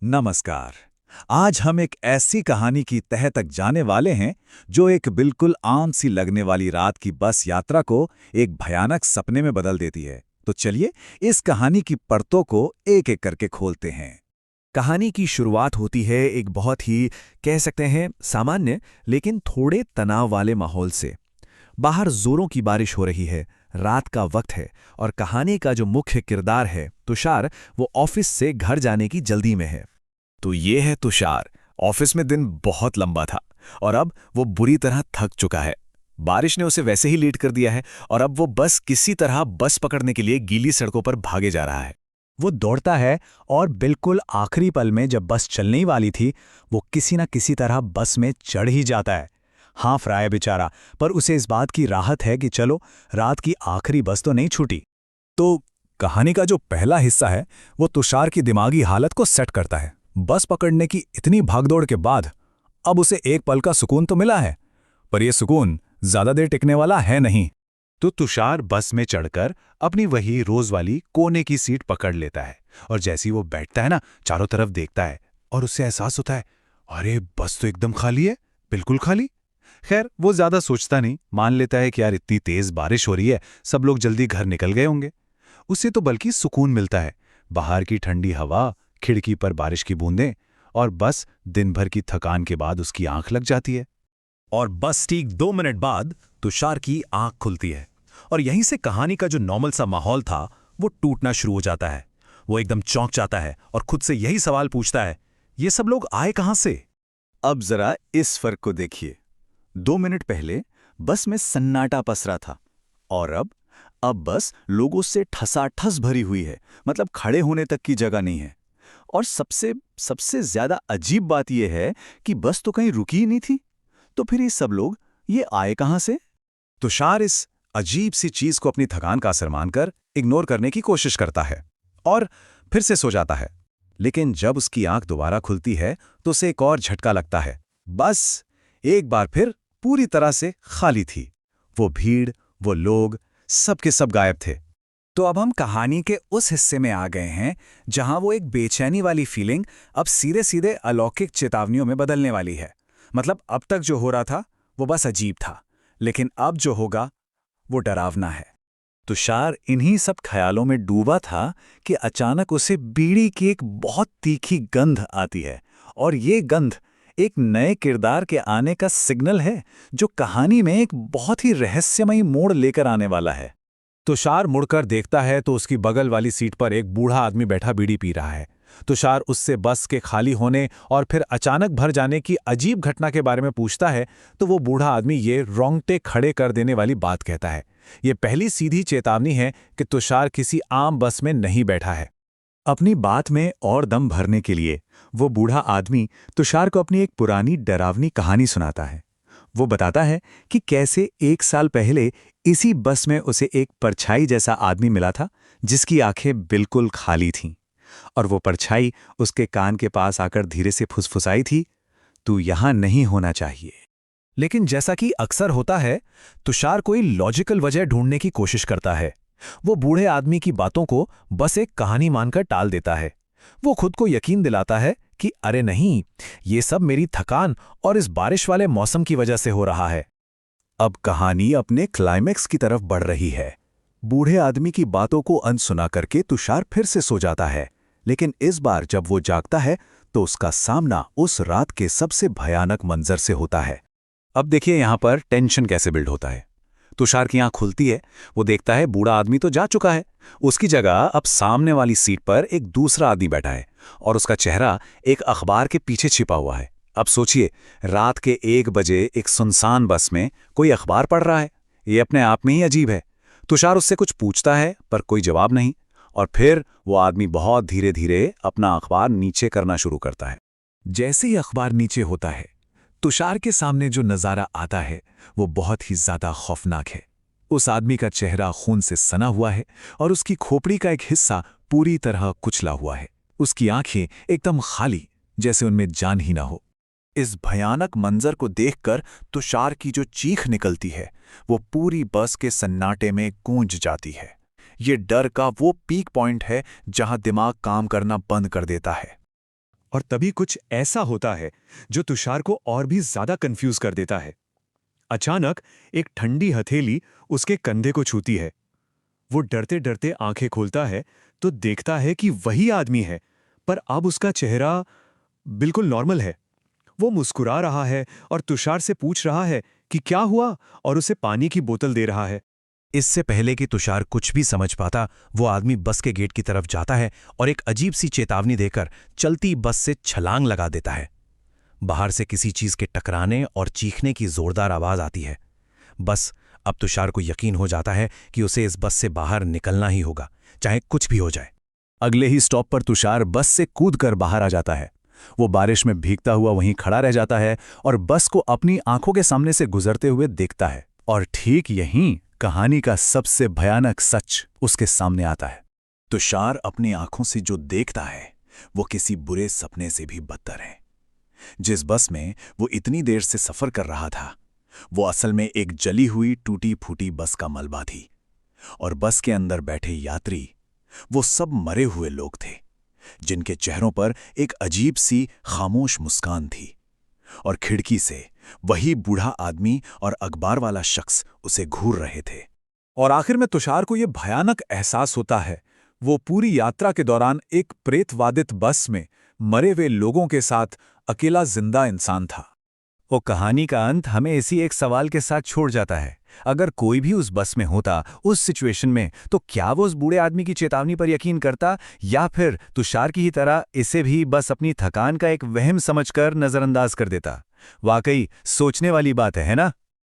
नमस्कार। आज हम एक ऐसी कहानी की तह तक जाने वाले हैं जो एक बिल्कुल आम सी लगने वाली रात की बस यात्रा को एक भयानक सपने में बदल देती है। तो चलिए इस कहानी की परतों को एक एक करके खोलते हैं। कहानी की शुरुआत होती है एक बहुत ही कह सकते हैं सामान्य लेकिन थोड़े तनाव वाले माहौल से। बाहर जोरों की बारिश हो रही है, रात का वक्त है और कहानी का जो मुख्य किरदार है तुषार, वो ऑफिस से घर जाने की जल्दी में है। तो ये है तुषार। ऑफिस में दिन बहुत लंबा था और अब वो बुरी तरह थक चुका है। बारिश ने उसे वैसे ही लेट कर दिया है और अब वो बस किसी तरह बस पकड़ने के लिए गीली सड़कों पर भागे जा रहा है। वो दौड़ता है और बिल्कुल आखिरी पल में जब बस चलने ही वाली थी, वो किसी न किसी तरह बस में चढ़ ही जाता है। हाँफ रहा है बेचारा, पर उसे इस बात की राहत है कि चलो, रात की आखिरी बस तो नहीं छूटी। तो कहानी का जो पहला हिस्सा है वो तुषार की दिमागी हालत को सेट करता है। बस पकड़ने की इतनी भागदौड़ के बाद अब उसे एक पल का सुकून तो मिला है, पर यह सुकून ज्यादा देर टिकने वाला है नहीं। तो तुषार बस में चढ़कर अपनी वही रोज वाली कोने की सीट पकड़ लेता है और जैसे ही वो बैठता है ना, चारों तरफ देखता है और उससे एहसास होता है, अरे बस तो एकदम खाली है, बिल्कुल खाली। खैर वो ज्यादा सोचता नहीं, मान लेता है कि यार इतनी तेज बारिश हो रही है, सब लोग जल्दी घर निकल गए होंगे। उससे तो बल्कि सुकून मिलता है, बाहर की ठंडी हवा, खिड़की पर बारिश की बूंदें, और बस दिन भर की थकान के बाद उसकी आंख लग जाती है। और बस ठीक 2 मिनट बाद तुषार की आंख खुलती है और यहीं से कहानी का जो नॉर्मल सा माहौल था वो टूटना शुरू हो जाता है। वो एकदम चौंक जाता है और खुद से यही सवाल पूछता है, ये सब लोग आए कहां से? अब जरा इस फर्क को देखिए। 2 मिनट पहले बस में सन्नाटा पसरा था और अब बस लोगों से ठसाठस भरी हुई है, मतलब खड़े होने तक की जगह नहीं है। और सबसे सबसे ज्यादा अजीब बात यह है कि बस तो कहीं रुकी ही नहीं थी। तो फिर ये सब लोग ये आए कहां से? तुषार इस अजीब सी चीज को अपनी थकान का असर मानकर इग्नोर करने की कोशिश करता है और फिर से सो जाता है। लेकिन जब उसकी आंख दोबारा खुलती है तो उसे एक और झटका लगता है। बस एक बार फिर पूरी तरह से खाली थी। वो भीड़, वो लोग, सब के सब गायब थे। तो अब हम कहानी के उस हिस्से में आ गए हैं जहां वो एक बेचैनी वाली फीलिंग अब सीधे सीधे अलौकिक चेतावनियों में बदलने वाली है। मतलब अब तक जो हो रहा था वो बस अजीब था, लेकिन अब जो होगा वो डरावना है। तुषार इन्हीं सब ख्यालों में डूबा था कि अचानक उसे बीड़ी की एक बहुत तीखी गंध आती है, और ये गंध एक नए किरदार के आने का सिग्नल है जो कहानी में एक बहुत ही रहस्यमयी मोड़ लेकर आने वाला है। तुषार मुड़कर देखता है तो उसकी बगल वाली सीट पर एक बूढ़ा आदमी बैठा बीड़ी पी रहा है। तुषार उससे बस के खाली होने और फिर अचानक भर जाने की अजीब घटना के बारे में पूछता है तो वो बूढ़ा आदमी ये रोंगटे खड़े कर देने वाली बात कहता है। ये पहली सीधी चेतावनी है कि तुषार किसी आम बस में नहीं बैठा है। अपनी बात में और दम भरने के लिए वो बूढ़ा आदमी तुषार को अपनी एक पुरानी डरावनी कहानी सुनाता है। वो बताता है कि कैसे 1 साल पहले इसी बस में उसे एक परछाई जैसा आदमी मिला था जिसकी आंखें बिल्कुल खाली थीं, और वो परछाई उसके कान के पास आकर धीरे से फुसफुसाई थी, तू यहां नहीं होना चाहिए। लेकिन जैसा कि अक्सर होता है, तुषार कोई लॉजिकल वजह ढूंढने की कोशिश करता है। वो बूढ़े आदमी की बातों को बस एक कहानी मानकर टाल देता है। वो खुद को यकीन दिलाता है कि अरे नहीं, ये सब मेरी थकान और इस बारिश वाले मौसम की वजह से हो रहा है। अब कहानी अपने क्लाइमैक्स की तरफ बढ़ रही है। बूढ़े आदमी की बातों को अनसुना करके तुषार फिर से सो जाता है, लेकिन इस बार जब वो जागता है तो उसका सामना उस रात के सबसे भयानक मंजर से होता है। अब देखिए यहां पर टेंशन कैसे बिल्ड होता है। तुषार की आंख खुलती है, वो देखता है बूढ़ा आदमी तो जा चुका है। उसकी जगह अब सामने वाली सीट पर एक दूसरा आदमी बैठा है और उसका चेहरा एक अखबार के पीछे छिपा हुआ है। अब सोचिए, रात के 1 बजे एक सुनसान बस में कोई अखबार पढ़ रहा है। ये अपने आप में ही अजीब है। तुषार उससे कुछ पूछता है पर कोई जवाब नहीं, और फिर वो आदमी बहुत धीरे धीरे अपना अखबार नीचे करना शुरू करता है। जैसे ही अखबार नीचे होता है, तुषार के सामने जो नज़ारा आता है वो बहुत ही ज्यादा खौफनाक है। उस आदमी का चेहरा खून से सना हुआ है और उसकी खोपड़ी का एक हिस्सा पूरी तरह कुचला हुआ है। उसकी आंखें एकदम खाली, जैसे उनमें जान ही ना हो। इस भयानक मंजर को देखकर तुषार की जो चीख निकलती है वो पूरी बस के सन्नाटे में गूंज जाती है। ये डर का वो पीक पॉइंट है जहां दिमाग काम करना बंद कर देता है। और तभी कुछ ऐसा होता है जो तुषार को और भी ज्यादा कंफ्यूज कर देता है। अचानक एक ठंडी हथेली उसके कंधे को छूती है। वो डरते डरते आंखें खोलता है तो देखता है कि वही आदमी है, पर अब उसका चेहरा बिल्कुल नॉर्मल है। वो मुस्कुरा रहा है और तुषार से पूछ रहा है कि क्या हुआ, और उसे पानी की बोतल दे रहा है। इससे पहले कि तुषार कुछ भी समझ पाता, वो आदमी बस के गेट की तरफ जाता है और एक अजीब सी चेतावनी देकर चलती बस से छलांग लगा देता है। बाहर से किसी चीज के टकराने और चीखने की जोरदार आवाज आती है। बस अब तुषार को यकीन हो जाता है कि उसे इस बस से बाहर निकलना ही होगा, चाहे कुछ भी हो जाए। अगले ही स्टॉप पर तुषार बस से कूदकर बाहर आ जाता है। वो बारिश में भीगता हुआ वहीं खड़ा रह जाता है और बस को अपनी आंखों के सामने से गुजरते हुए देखता है। और ठीक यहीं कहानी का सबसे भयानक सच उसके सामने आता है। तुषार अपनी आंखों से जो देखता है वो किसी बुरे सपने से भी बदतर है। जिस बस में वो इतनी देर से सफर कर रहा था, वो असल में एक जली हुई टूटी फूटी बस का मलबा थी। और बस के अंदर बैठे यात्री वो सब मरे हुए लोग थे, जिनके चेहरों पर एक अजीब सी खामोश मुस्कान थी। और खिड़की से वही बूढ़ा आदमी और अखबार वाला शख्स उसे घूर रहे थे। और आखिर में तुषार को यह भयानक एहसास होता है, वो पूरी यात्रा के दौरान एक प्रेतवादित बस में मरे हुए लोगों के साथ अकेला जिंदा इंसान था। वो कहानी का अंत हमें इसी एक सवाल के साथ छोड़ जाता है। अगर कोई भी उस बस में होता, उस सिचुएशन में, तो क्या वो उस बूढ़े आदमी की चेतावनी पर यकीन करता, या फिर तुषार की ही तरह इसे भी बस अपनी थकान का एक वहम समझकर नजरअंदाज कर देता? वाकई सोचने वाली बात है ना?